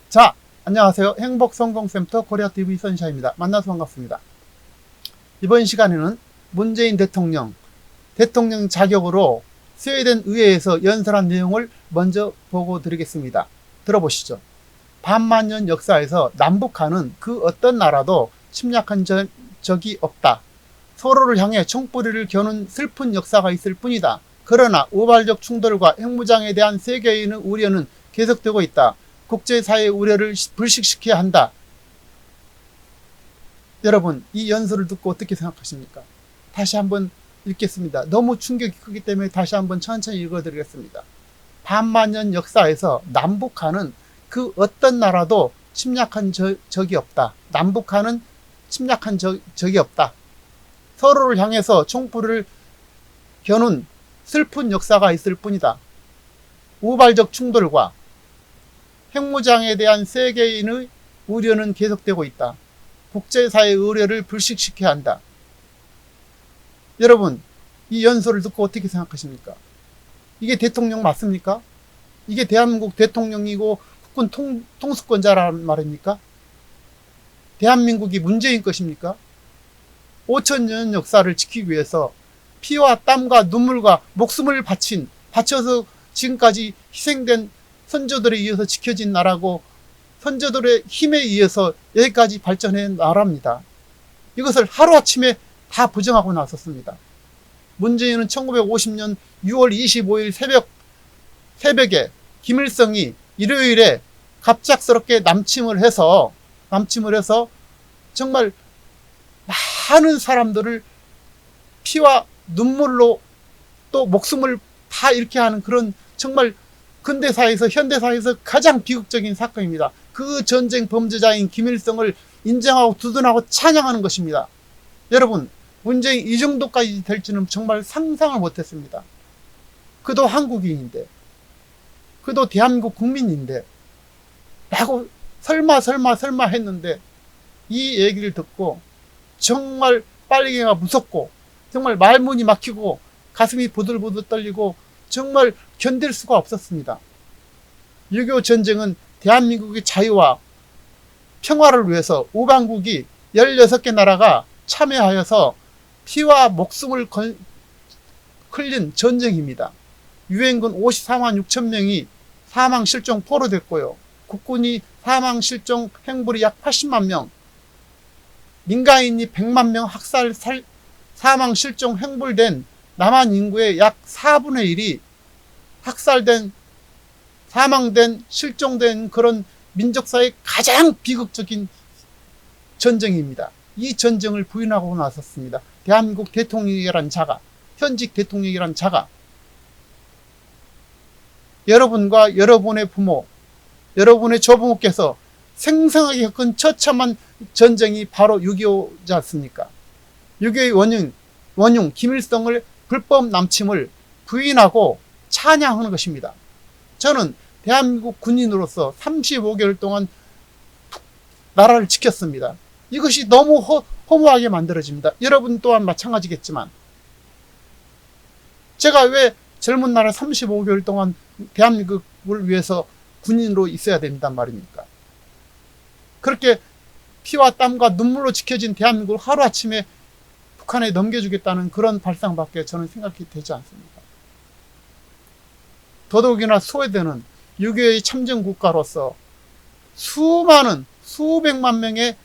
자, 안녕하세요. 행복성공센터 코리아TV 선샤입니다. 만나서 반갑습니다. 이번 시간에는 문재인 대통령 자격으로 스웨덴 의회에서 연설한 내용을 먼저 보고 드리겠습니다. 들어보시죠. 반만년 역사에서 남북한은 그 어떤 나라도 침략한 적이 없다. 서로를 향해 총뿌리를 겨눈 슬픈 역사가 있을 뿐이다. 그러나 우발적 충돌과 핵무장에 대한 세계의 우려는 계속되고 있다. 국제사회의 우려를 불식시켜야 한다. 여러분, 이 연설을 듣고 어떻게 생각하십니까? 다시 한번 읽겠습니다. 너무 충격이 크기 때문에 다시 한번 천천히 읽어드리겠습니다. 반만년 역사에서 남북한은 그 어떤 나라도 침략한 적이 없다. 남북한은 침략한 적이 없다. 서로를 향해서 총불을 겨눈 슬픈 역사가 있을 뿐이다. 우발적 충돌과 핵무장에 대한 세계인의 우려는 계속되고 있다. 국제사회의 우려를 불식시켜야 한다. 여러분, 이 연설을 듣고 어떻게 생각하십니까? 이게 대통령 맞습니까? 이게 대한민국 대통령이고 국군 통수권자라는 말입니까? 대한민국이 문재인 것입니까? 5천년 역사를 지키기 위해서 피와 땀과 눈물과 목숨을 바쳐서 지금까지 희생된 선조들에 의해서 지켜진 나라고, 선조들의 힘에 의해서 여기까지 발전한 나라입니다. 이것을 하루아침에 다 부정하고 나섰습니다. 문재인은 1950년 6월 25일 새벽에 김일성이 일요일에 갑작스럽게 남침을 해서 정말 많은 사람들을 피와 눈물로 또 목숨을 다 잃게 하는 그런 정말 근대사에서 현대사에서 가장 비극적인 사건입니다. 그 전쟁 범죄자인 김일성을 인정하고 두둔하고 찬양하는 것입니다. 여러분, 문재인 이 정도까지 될지는 정말 상상을 못했습니다. 그도 한국인인데, 그도 대한민국 국민인데 라고 설마 했는데, 이 얘기를 듣고 정말 빨갱이가 무섭고 정말 말문이 막히고 가슴이 부들부들 떨리고 정말 견딜 수가 없었습니다. 6.25 전쟁은 대한민국의 자유와 평화를 위해서 우방국이 16개 나라가 참여하여서 피와 목숨을 흘린 전쟁입니다. 유엔군 54만 6천 명이 사망 실종 포로됐고요. 국군이 사망 실종 행불이 약 80만 명, 민간인이 100만 명 사망 실종 행불된 남한 인구의 약 4분의 1이 학살된, 사망된, 실종된 그런 민족사의 가장 비극적인 전쟁입니다. 이 전쟁을 부인하고 나섰습니다. 대한민국 대통령이란 자가, 현직 대통령이란 자가 여러분과 여러분의 부모, 여러분의 조부모께서 생생하게 겪은 처참한 전쟁이 바로 6.25지 않습니까? 6.25의 원흉 김일성을 불법 남침을 부인하고 찬양하는 것입니다. 저는 대한민국 군인으로서 35개월 동안 나라를 지켰습니다. 이것이 너무 허무하게 만들어집니다. 여러분 또한 마찬가지겠지만, 제가 왜 젊은 나라 35개월 동안 대한민국을 위해서 군인으로 있어야 된단 말입니까? 그렇게 피와 땀과 눈물로 지켜진 대한민국을 하루아침에 북한에 넘겨주겠다는 그런 발상밖에 저는 생각이 되지 않습니다. 더더욱이나 스웨덴은 6.25의 참전 국가로서 수백만 명의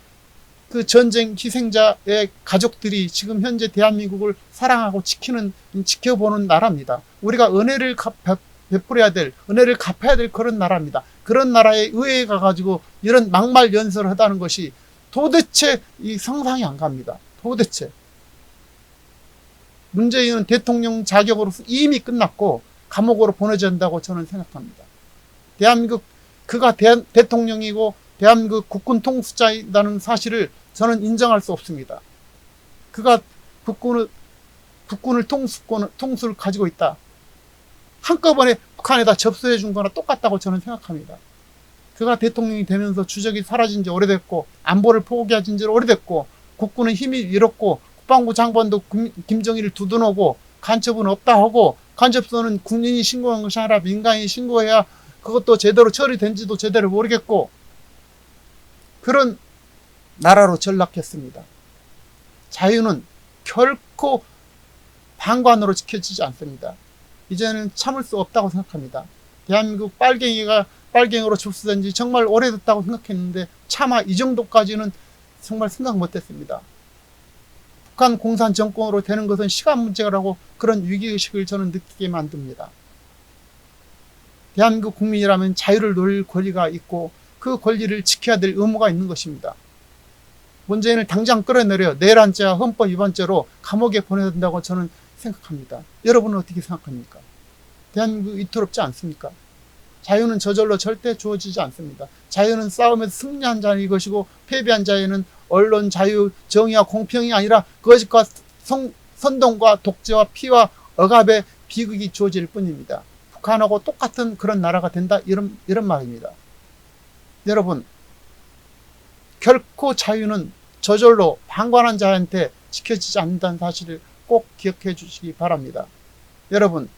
그 전쟁 희생자의 가족들이 지금 현재 대한민국을 사랑하고 지켜보는 나라입니다. 우리가 은혜를 베풀어야 될, 은혜를 갚아야 될 그런 나라입니다. 그런 나라에 의회에 가가지고 이런 막말 연설을 하다는 것이 도대체 이 상상이 안 갑니다. 도대체. 문재인은 대통령 자격으로서 이미 끝났고 감옥으로 보내져야 한다고 저는 생각합니다. 대한민국, 그가 대통령이고 대한민국 국군 통수자이라는 사실을 저는 인정할 수 없습니다. 그가 국군을 통수를 가지고 있다. 한꺼번에 북한에다 접수해 준 거나 똑같다고 저는 생각합니다. 그가 대통령이 되면서 주적이 사라진 지 오래됐고, 안보를 포기하신 지 오래됐고, 국군은 힘이 잃었고, 국방부 장관도 김정일을 두둔하고, 간첩은 없다 하고, 간첩서는 군인이 신고한 것이 아니라 민간인이 신고해야 그것도 제대로 처리된지도 제대로 모르겠고, 그런 나라로 전락했습니다. 자유는 결코 방관으로 지켜지지 않습니다. 이제는 참을 수 없다고 생각합니다. 대한민국 빨갱이로 접수된 지 정말 오래됐다고 생각했는데 차마 이 정도까지는 정말 생각 못했습니다. 북한 공산 정권으로 되는 것은 시간 문제라고 그런 위기의식을 저는 느끼게 만듭니다. 대한민국 국민이라면 자유를 누릴 권리가 있고 그 권리를 지켜야 될 의무가 있는 것입니다. 문재인을 당장 끌어내려 내란죄와 헌법 위반죄로 감옥에 보내야 된다고 저는 생각합니다. 여러분은 어떻게 생각합니까? 대한민국 위태롭지 않습니까? 자유는 저절로 절대 주어지지 않습니다. 자유는 싸움에서 승리한 자의 것이고 패배한 자에는 언론 자유, 정의와 공평이 아니라 거짓과 선동과 독재와 피와 억압의 비극이 주어질 뿐입니다. 북한하고 똑같은 그런 나라가 된다 이런 말입니다. 여러분, 결코 자유는 저절로 방관한 자한테 지켜지지 않는다는 사실을 꼭 기억해 주시기 바랍니다. 여러분,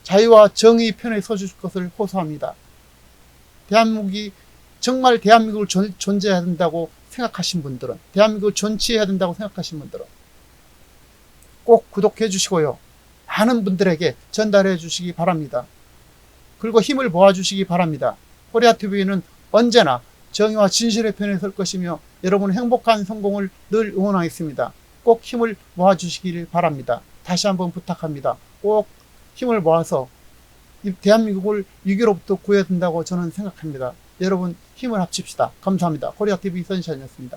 자유와 정의 편에 서줄 것을 호소합니다. 대한민국이 정말 대한민국을 존재해야 된다고 생각하신 분들은, 대한민국을 존치해야 된다고 생각하신 분들은 꼭 구독해 주시고요. 많은 분들에게 전달해 주시기 바랍니다. 그리고 힘을 모아주시기 바랍니다. 코리아TV는 언제나 정의와 진실의 편에 설 것이며 여러분의 행복한 성공을 늘 응원하겠습니다. 꼭 힘을 모아주시길 바랍니다. 다시 한번 부탁합니다. 꼭 힘을 모아서 이 대한민국을 위기로부터 구해야 된다고 저는 생각합니다. 여러분 힘을 합칩시다. 감사합니다. 코리아TV 선샤인이었습니다.